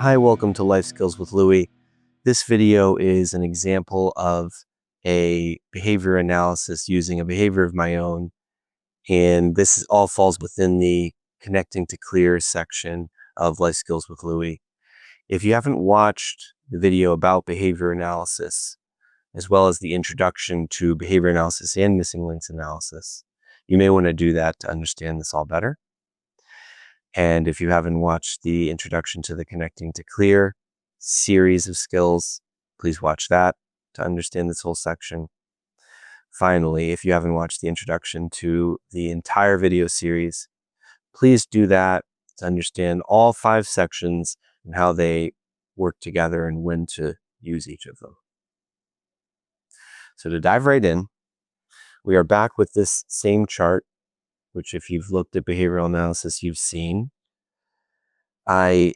Hi, welcome to Life Skills with Louie. This video is an example of a behavior analysis using a behavior of my own. And this all falls within the Connecting to Clear section of Life Skills with Louie. If you haven't watched the video about behavior analysis, as well as the introduction to behavior analysis and missing links analysis, you may want to do that to understand this all better. And if you haven't watched the introduction to the Connecting to Clear series of skills, please watch that to understand this whole section. Finally, if you haven't watched the introduction to the entire video series, please do that to understand all 5 sections and how they work together and when to use each of them. So to dive right in, we are back with this same chart, which if you've looked at behavioral analysis, you've seen. I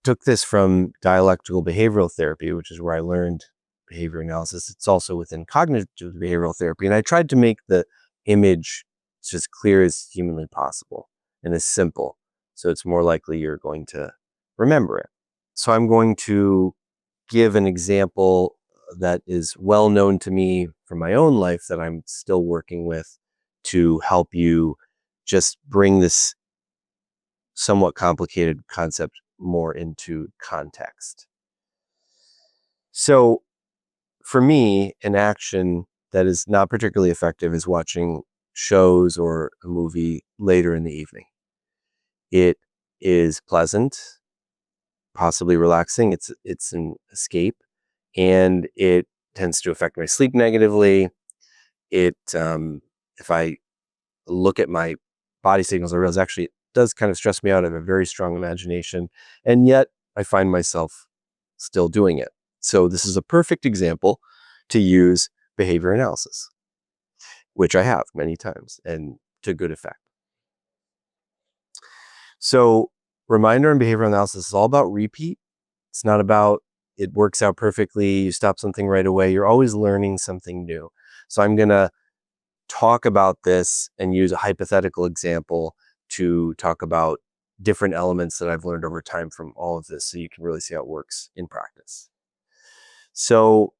took this from dialectical behavioral therapy, which is where I learned behavior analysis. It's also within cognitive behavioral therapy. And I tried to make the image as clear as humanly possible and as simple. So it's more likely you're going to remember it. So I'm going to give an example that is well known to me from my own life that I'm still working with to help you just bring this somewhat complicated concept more into context. So for me, an action that is not particularly effective is watching shows or a movie later in the evening. It is pleasant, possibly relaxing. It's an escape, and it tends to affect my sleep negatively. If I look at my body signals, I realize actually it does kind of stress me out. I have a very strong imagination, and yet I find myself still doing it. So this is a perfect example to use behavior analysis, which I have many times and to good effect. So reminder in behavioral analysis is all about repeat. It's not about it works out perfectly, you stop something right away. You're always learning something new. So I'm going to talk about this and use a hypothetical example to talk about different elements that I've learned over time from all of this so you can really see how it works in practice. So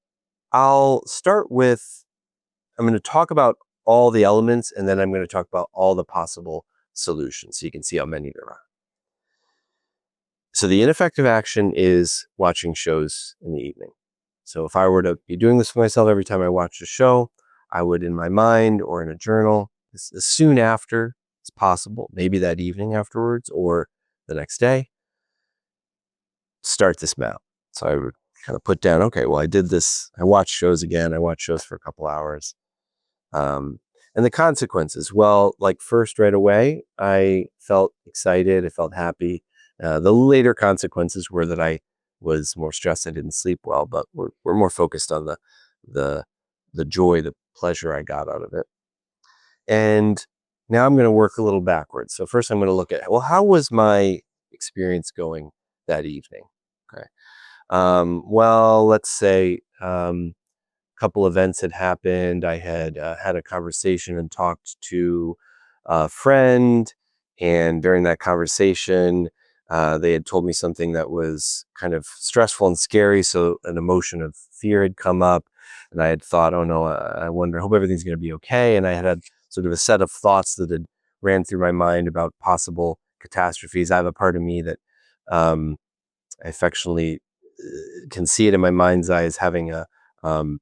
I'll start with, I'm going to talk about all the elements and then I'm going to talk about all the possible solutions so you can see how many there are. So the ineffective action is watching shows in the evening. So if I were to be doing this for myself every time I watched a show, I would in my mind or in a journal, as soon after as possible, maybe that evening afterwards or the next day, start this map. So I would kind of put down, okay, well, I did this. I watched shows again. I watched shows for a couple hours. And the consequences, well, like first right away, I felt excited. I felt happy. The later consequences were that I was more stressed. I didn't sleep well, but we're more focused on the joy, the pleasure I got out of it. And now I'm going to work a little backwards. So first I'm going to look at, well, how was my experience going that evening? Okay. Well, let's say a couple events had happened. I had had a conversation and talked to a friend. And during that conversation, they had told me something that was kind of stressful and scary. So an emotion of fear had come up. And I had thought, oh no, I wonder, I hope everything's going to be okay. And I had sort of a set of thoughts that had ran through my mind about possible catastrophes. I have a part of me that I affectionately can see it in my mind's eye as having a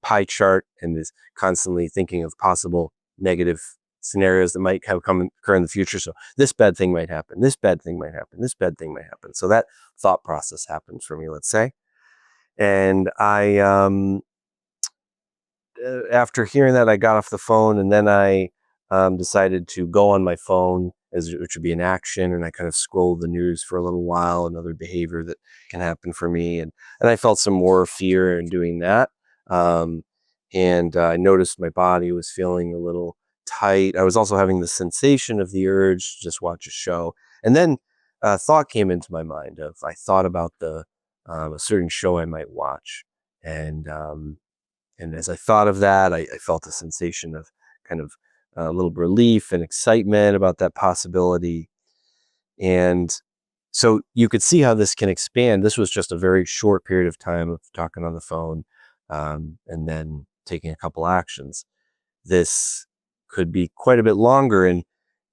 pie chart and is constantly thinking of possible negative scenarios that might have occur in the future. So this bad thing might happen, this bad thing might happen, this bad thing might happen. So that thought process happens for me, let's say. And I, after hearing that, I got off the phone and then I decided to go on my phone, which would be an action, and I kind of scrolled the news for a little while, another behavior that can happen for me. And I felt some more fear in doing that. And I noticed my body was feeling a little tight. I was also having the sensation of the urge to just watch a show. And then a thought came into my mind of, I thought about a certain show I might watch. And as I thought of that, I felt a sensation of kind of a little relief and excitement about that possibility. And So you could see how this can expand. This was just a very short period of time of talking on the phone, and then taking a couple actions. This could be quite a bit longer. And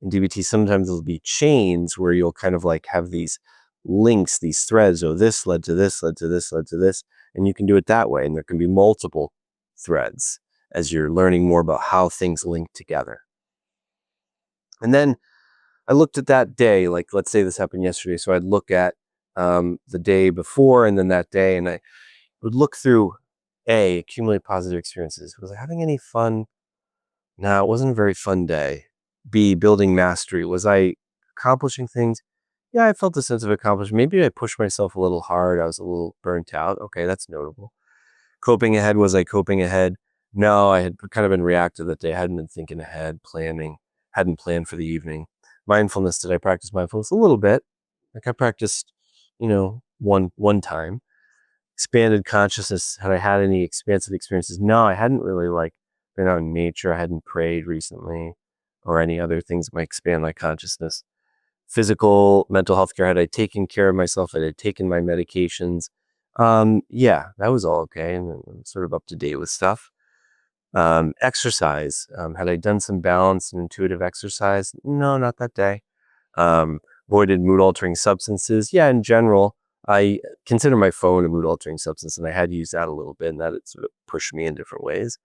in DBT, sometimes there'll be chains where you'll kind of like have these links, these threads. Oh, this led to this, led to this, led to this. And you can do it that way. And there can be multiple threads as you're learning more about how things link together. And then I looked at that day, like let's say this happened yesterday. So I'd look at the day before and then that day, and I would look through accumulate positive experiences. Was I having any fun? No, it wasn't a very fun day. B, building mastery. Was I accomplishing things? Yeah, I felt a sense of accomplishment. Maybe I pushed myself a little hard. I was a little burnt out. Okay, that's notable. Coping ahead. Was I coping ahead? No, I had kind of been reactive that day. I hadn't been thinking ahead, planning, hadn't planned for the evening. Mindfulness. Did I practice mindfulness? A little bit. Like I practiced, one time. Expanded consciousness. Had I had any expansive experiences? No, I hadn't really been out in nature. I hadn't prayed recently or any other things that might expand my consciousness. Physical, mental health care. Had I taken care of myself? Had I taken my medications? Yeah, that was all okay. And I'm sort of up to date with stuff. Exercise. Had I done some balanced and intuitive exercise? No, not that day. Avoided mood altering substances. Yeah, in general, I consider my phone a mood altering substance, and I had used that a little bit, and that had sort of pushed me in different ways.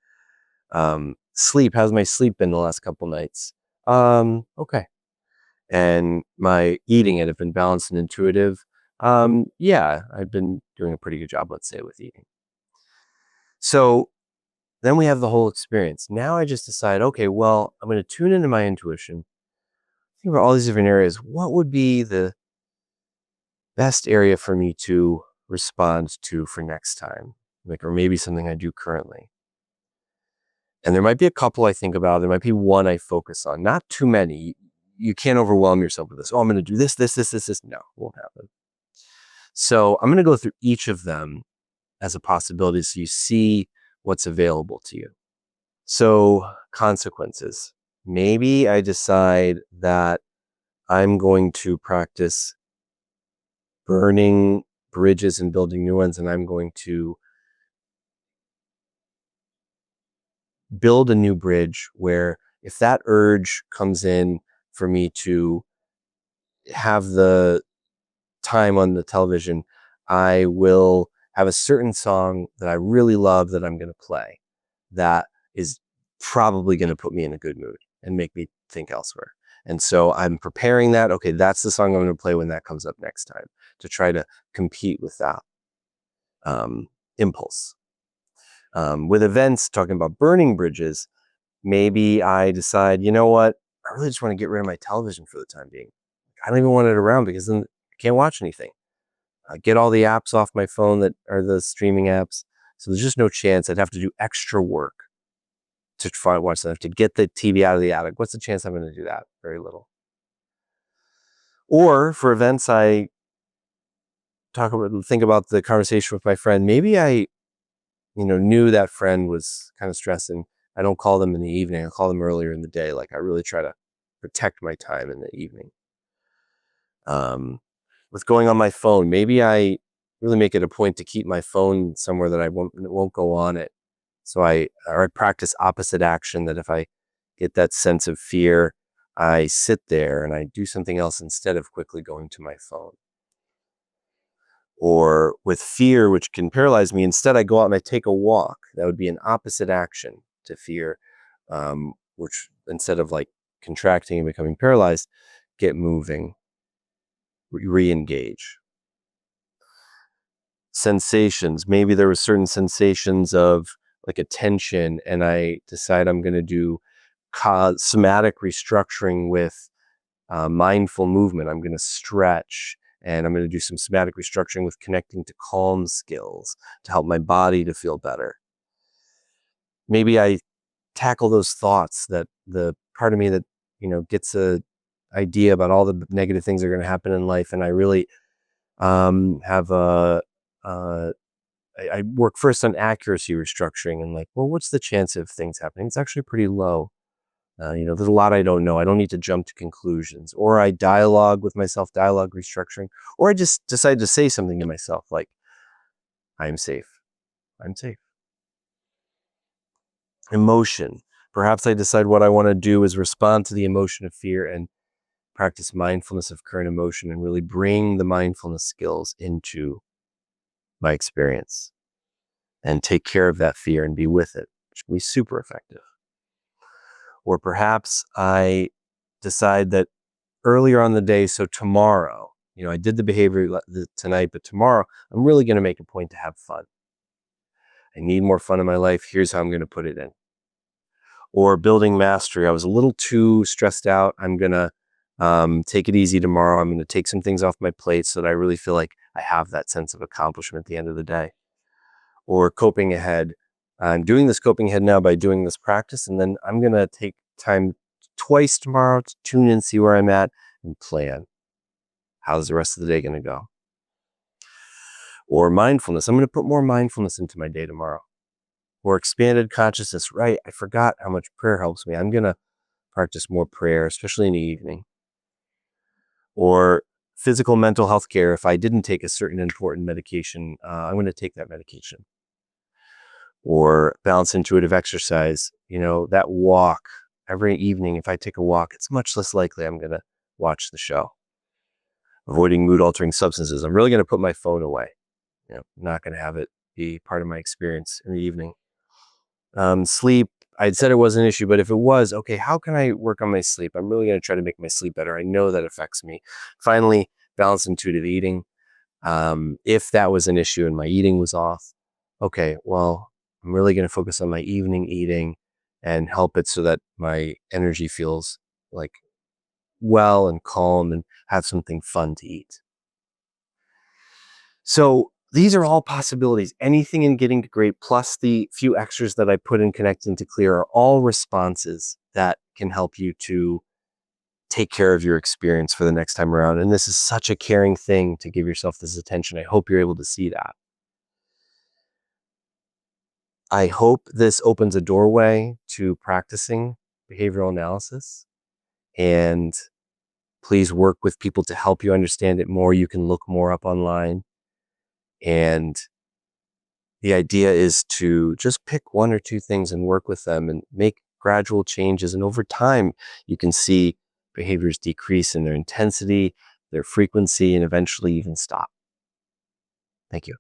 Sleep. How's my sleep been the last couple nights? Okay. And my eating, it had been balanced and intuitive. Yeah, I've been doing a pretty good job, let's say, with eating. So then we have the whole experience. Now I just decide, okay, well, I'm going to tune into my intuition, think about all these different areas. What would be the best area for me to respond to for next time? Or maybe something I do currently. And there might be a couple I think about. There might be one I focus on. Not too many. You can't overwhelm yourself with this. Oh, I'm going to do this, this, this, this, this. No, it won't happen. So I'm going to go through each of them as a possibility so you see what's available to you. So consequences. Maybe I decide that I'm going to practice burning bridges and building new ones, and I'm going to build a new bridge where if that urge comes in for me to have the time on the television, I will have a certain song that I really love that I'm going to play that is probably going to put me in a good mood and make me think elsewhere. And so I'm preparing that. Okay, that's the song I'm going to play when that comes up next time to try to compete with that impulse. With events, talking about burning bridges, maybe I decide, you know what? I really just want to get rid of my television for the time being. I don't even want it around because then I can't watch anything. Get all the apps off my phone that are the streaming apps. So there's just no chance. I'd have to do extra work to try to watch that, to get the TV out of the attic. What's the chance I'm going to do that? Very little. Or for events, I think about the conversation with my friend. Maybe I, knew that friend was kind of stressed, and I don't call them in the evening. I call them earlier in the day. Like I really try to protect my time in the evening. With going on my phone, maybe I really make it a point to keep my phone somewhere that I won't go on it. So I practice opposite action, that if I get that sense of fear, I sit there and I do something else instead of quickly going to my phone. Or with fear, which can paralyze me, instead I go out and I take a walk. That would be an opposite action to fear, which instead of contracting and becoming paralyzed, get moving, re-engage. Sensations. Maybe there were certain sensations of attention, and I decide I'm going to do somatic restructuring with mindful movement. I'm going to stretch, and I'm going to do some somatic restructuring with connecting to calm skills to help my body to feel better. Maybe I tackle those thoughts, that the part of me that gets a idea about all the negative things that are going to happen in life, and I really have I work first on accuracy restructuring and what's the chance of things happening? It's actually pretty low. There's a lot I don't know. I don't need to jump to conclusions. Or I dialogue with myself, dialogue restructuring. Or I just decide to say something to myself like, I'm safe. I'm safe. Emotion. Perhaps I decide what I want to do is respond to the emotion of fear and practice mindfulness of current emotion and really bring the mindfulness skills into my experience and take care of that fear and be with it, which can be super effective. Or perhaps I decide that earlier on the day, so tomorrow, I did the behavior tonight, but tomorrow I'm really going to make a point to have fun. I need more fun in my life. Here's how I'm going to put it in. Or building mastery. I was a little too stressed out. I'm going to take it easy tomorrow. I'm going to take some things off my plate so that I really feel like I have that sense of accomplishment at the end of the day. Or coping ahead. I'm doing this coping ahead now by doing this practice, and then I'm going to take time twice tomorrow to tune in, see where I'm at, and plan. How's the rest of the day going to go? Or mindfulness. I'm going to put more mindfulness into my day tomorrow. Or expanded consciousness. Right, I forgot how much prayer helps me. I'm going to practice more prayer, especially in the evening. Or physical mental health care. If I didn't take a certain important medication, I'm going to take that medication. Or balance intuitive exercise. That walk every evening. If I take a walk, it's much less likely I'm going to watch the show. Avoiding mood altering substances. I'm really going to put my phone away. Not going to have it be part of my experience in the evening. Sleep. I'd said it was an issue, but if it was, okay, how can I work on my sleep? I'm really going to try to make my sleep better. I know that affects me. Finally, balance intuitive eating. If that was an issue and my eating was off, okay, well, I'm really going to focus on my evening eating and help it so that my energy feels like well and calm and have something fun to eat. So these are all possibilities. Anything in getting to great, plus the few extras that I put in connecting to clear, are all responses that can help you to take care of your experience for the next time around. And this is such a caring thing to give yourself this attention. I hope you're able to see that. I hope this opens a doorway to practicing behavioral analysis. And please work with people to help you understand it more. You can look more up online. And the idea is to just pick one or two things and work with them and make gradual changes. And over time, you can see behaviors decrease in their intensity, their frequency, and eventually even stop. Thank you.